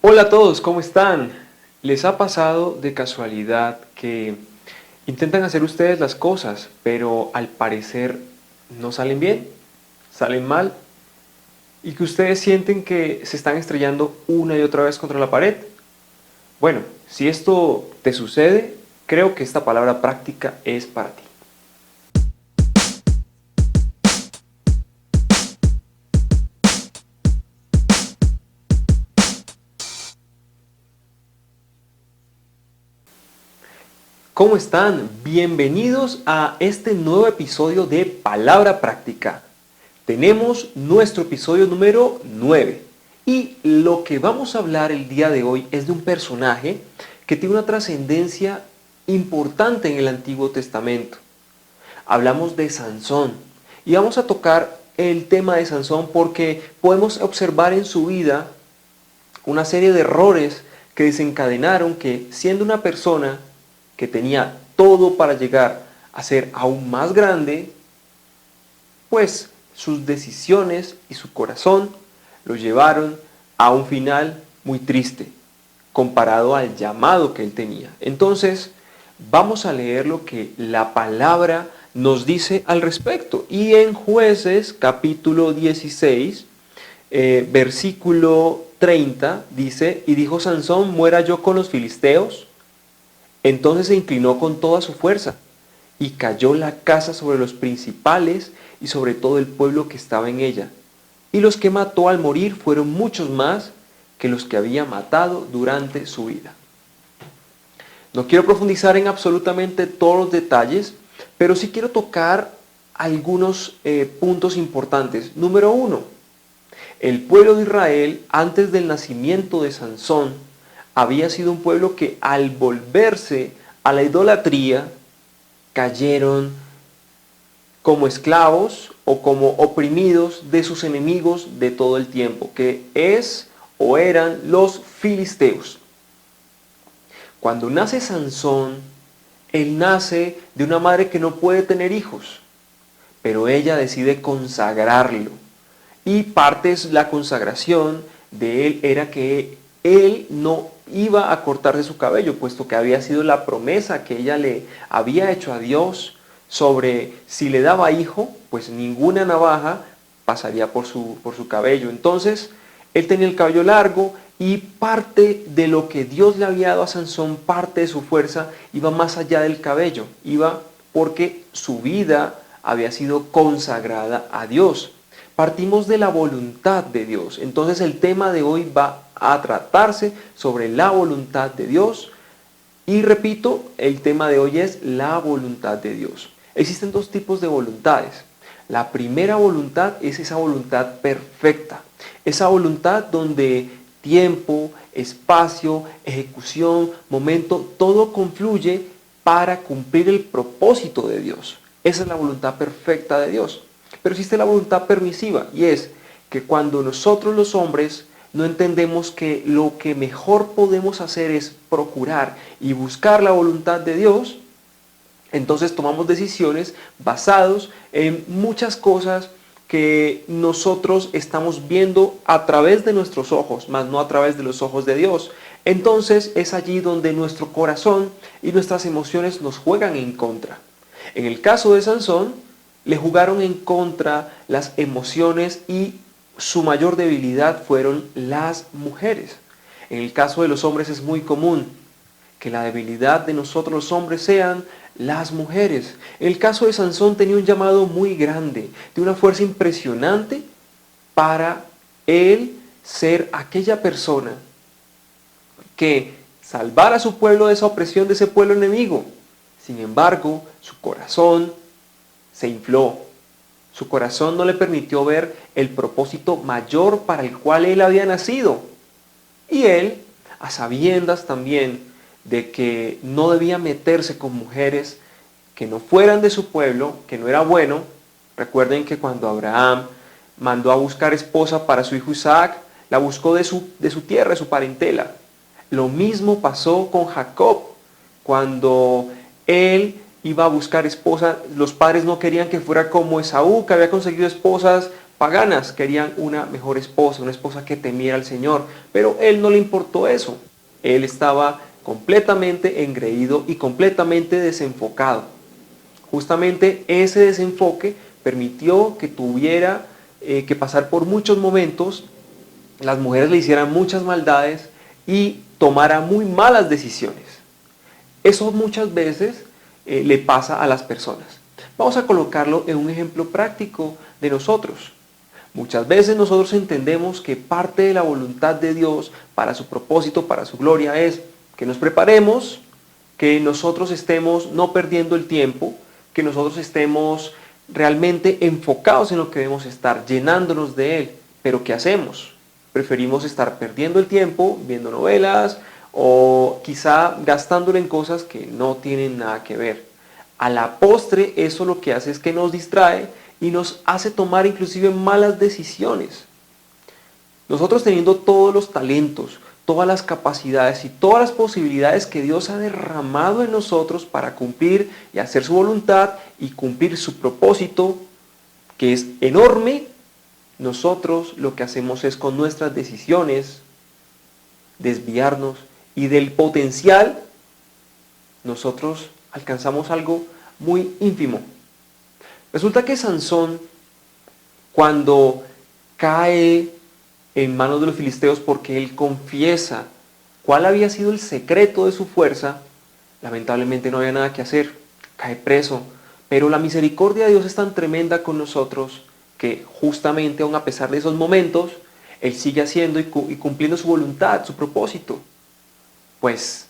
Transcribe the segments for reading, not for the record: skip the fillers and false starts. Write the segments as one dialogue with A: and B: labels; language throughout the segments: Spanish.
A: Hola a todos, ¿cómo están? ¿Les ha pasado de casualidad que intentan hacer ustedes las cosas, pero al parecer no salen bien, salen mal, y que ustedes sienten que se están estrellando una y otra vez contra la pared? Bueno, si esto te sucede, creo que esta palabra práctica es para ti. ¿Cómo están? Bienvenidos a este nuevo episodio de Palabra Práctica. Tenemos nuestro episodio número 9 y lo que vamos a hablar el día de hoy es de un personaje que tiene una trascendencia importante en el Antiguo Testamento. Hablamos de Sansón y vamos a tocar el tema de Sansón porque podemos observar en su vida una serie de errores que desencadenaron que, siendo una persona que tenía todo para llegar a ser aún más grande, pues sus decisiones y su corazón lo llevaron a un final muy triste comparado al llamado que él tenía. Entonces, vamos a leer lo que la palabra nos dice al respecto. Y en Jueces capítulo 16, versículo 30, dice: y dijo Sansón, muera yo con los filisteos. Entonces se inclinó con toda su fuerza y cayó la casa sobre los principales y sobre todo el pueblo que estaba en ella. Y los que mató al morir fueron muchos más que los que había matado durante su vida. No quiero profundizar en absolutamente todos los detalles, pero sí quiero tocar algunos puntos importantes. Número uno, el pueblo de Israel, antes del nacimiento de Sansón, había sido un pueblo que al volverse a la idolatría, cayeron como esclavos o como oprimidos de sus enemigos de todo el tiempo, que es o eran los filisteos. Cuando nace Sansón, él nace de una madre que no puede tener hijos, pero ella decide consagrarlo. Y parte de la consagración de él era que él no iba a cortarse su cabello, puesto que había sido la promesa que ella le había hecho a Dios sobre si le daba hijo, pues ninguna navaja pasaría por su cabello. Entonces, él tenía el cabello largo y parte de lo que Dios le había dado a Sansón, parte de su fuerza, iba más allá del cabello, iba porque su vida había sido consagrada a Dios. Partimos de la voluntad de Dios. Entonces el tema de hoy va a tratarse sobre la voluntad de Dios. Y repito, el tema de hoy es la voluntad de Dios. Existen dos tipos de voluntades. La primera voluntad es esa voluntad perfecta. Esa voluntad donde tiempo, espacio, ejecución, momento, todo confluye para cumplir el propósito de Dios. Esa es la voluntad perfecta de Dios. Pero existe la voluntad permisiva, y es que cuando nosotros los hombres no entendemos que lo que mejor podemos hacer es procurar y buscar la voluntad de Dios, entonces tomamos decisiones basadas en muchas cosas que nosotros estamos viendo a través de nuestros ojos, más no a través de los ojos de Dios. Entonces es allí donde nuestro corazón y nuestras emociones nos juegan en contra. En el caso de Sansón, le jugaron en contra las emociones y su mayor debilidad fueron las mujeres. En el caso de los hombres es muy común que la debilidad de nosotros los hombres sean las mujeres. En el caso de Sansón tenía un llamado muy grande, de una fuerza impresionante para él ser aquella persona que salvara a su pueblo de esa opresión de ese pueblo enemigo. Sin embargo, su corazón se infló. Su corazón no le permitió ver el propósito mayor para el cual él había nacido. Y él, a sabiendas también de que no debía meterse con mujeres que no fueran de su pueblo, que no era bueno. Recuerden que cuando Abraham mandó a buscar esposa para su hijo Isaac, la buscó de su tierra, de su parentela. Lo mismo pasó con Jacob. Cuando él iba a buscar esposa, los padres no querían que fuera como Esaú, que había conseguido esposas paganas querían una mejor esposa, una esposa que temiera al Señor, pero él no le importó eso. Él estaba completamente engreído y completamente desenfocado. Justamente ese desenfoque permitió que tuviera que pasar por muchos momentos, las mujeres le hicieran muchas maldades y tomara muy malas decisiones. Eso muchas veces le pasa a las personas. Vamos a colocarlo en un ejemplo práctico de nosotros. Muchas veces nosotros entendemos que parte de la voluntad de Dios para su propósito, para su gloria, es que nos preparemos, que nosotros estemos no perdiendo el tiempo, que nosotros estemos realmente enfocados en lo que debemos estar, llenándonos de Él. Pero ¿qué hacemos? Preferimos estar perdiendo el tiempo, viendo novelas o quizá gastándolo en cosas que no tienen nada que ver. A la postre, eso lo que hace es que nos distrae y nos hace tomar inclusive malas decisiones. Nosotros teniendo todos los talentos, todas las capacidades y todas las posibilidades que Dios ha derramado en nosotros para cumplir y hacer su voluntad y cumplir su propósito, que es enorme, nosotros lo que hacemos es con nuestras decisiones desviarnos y del potencial nosotros alcanzamos algo muy ínfimo. Resulta que Sansón, cuando cae en manos de los filisteos porque él confiesa cuál había sido el secreto de su fuerza, lamentablemente no había nada que hacer, cae preso. Pero la misericordia de Dios es tan tremenda con nosotros que justamente aun a pesar de esos momentos, Él sigue haciendo y cumpliendo su voluntad, su propósito. Pues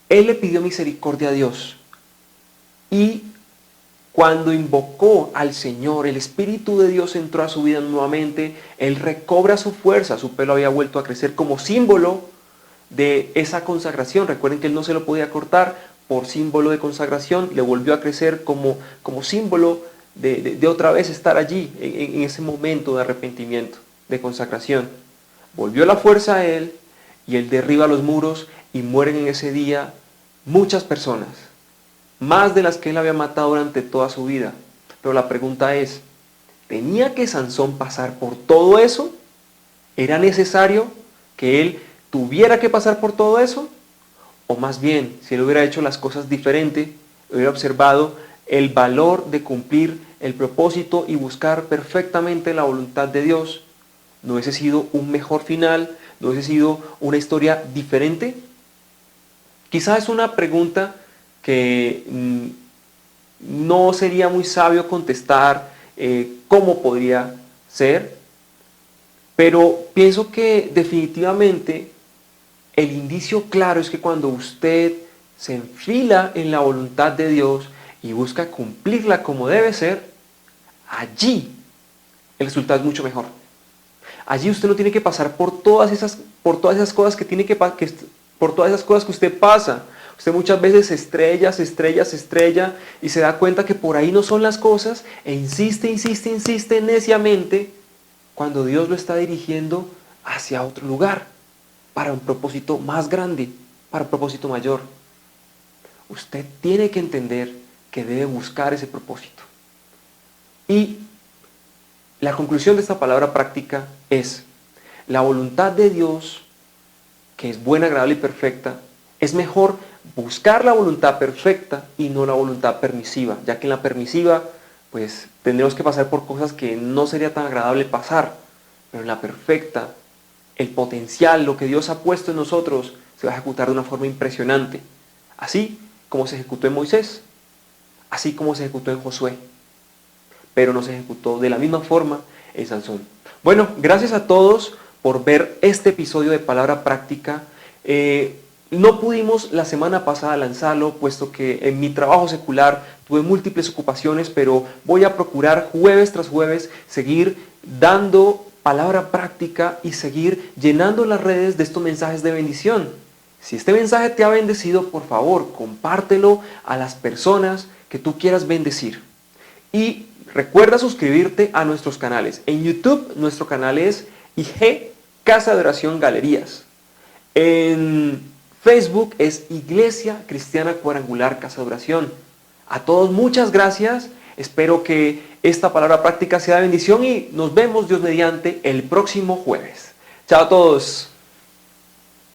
A: Él le pidió misericordia a Dios y cuando invocó al Señor, el Espíritu de Dios entró a su vida nuevamente, Él recobra su fuerza, su pelo había vuelto a crecer como símbolo de esa consagración. Recuerden que Él no se lo podía cortar, por símbolo de consagración, le volvió a crecer como símbolo de otra vez estar allí, en ese momento de arrepentimiento, de consagración. Volvió la fuerza a Él y Él derriba los muros y mueren en ese día muchas personas. Más de las que él había matado durante toda su vida. Pero la pregunta es, ¿tenía que Sansón pasar por todo eso? ¿Era necesario que él tuviera que pasar por todo eso? O más bien, si él hubiera hecho las cosas diferente, hubiera observado el valor de cumplir el propósito y buscar perfectamente la voluntad de Dios, ¿no hubiese sido un mejor final? ¿No hubiese sido una historia diferente? Quizás es una pregunta que no sería muy sabio contestar cómo podría ser, pero pienso que definitivamente el indicio claro es que cuando usted se enfila en la voluntad de Dios y busca cumplirla como debe ser, allí el resultado es mucho mejor. Allí usted no tiene que pasar por todas esas cosas que tiene por todas esas cosas que usted pasa. Usted muchas veces se estrella y se da cuenta que por ahí no son las cosas e insiste neciamente cuando Dios lo está dirigiendo hacia otro lugar, para un propósito más grande, para un propósito mayor. Usted tiene que entender que debe buscar ese propósito. Y la conclusión de esta palabra práctica es, la voluntad de Dios, que es buena, agradable y perfecta, es mejor buscar la voluntad perfecta y no la voluntad permisiva, ya que en la permisiva pues tendremos que pasar por cosas que no sería tan agradable pasar, pero en la perfecta, el potencial, lo que Dios ha puesto en nosotros, se va a ejecutar de una forma impresionante, así como se ejecutó en Moisés, así como se ejecutó en Josué, pero no se ejecutó de la misma forma en Sansón. Bueno, gracias a todos por ver este episodio de Palabra Práctica. No pudimos la semana pasada lanzarlo, puesto que en mi trabajo secular tuve múltiples ocupaciones, pero voy a procurar jueves tras jueves seguir dando palabra práctica y seguir llenando las redes de estos mensajes de bendición. Si este mensaje te ha bendecido, por favor, compártelo a las personas que tú quieras bendecir. Y recuerda suscribirte a nuestros canales. En YouTube, nuestro canal es IG Casa de Oración Galerías. En Facebook es Iglesia Cristiana Cuadrangular Casa de Oración. A todos muchas gracias Espero que esta palabra práctica sea de bendición y nos vemos, Dios mediante, el próximo jueves. Chao a todos.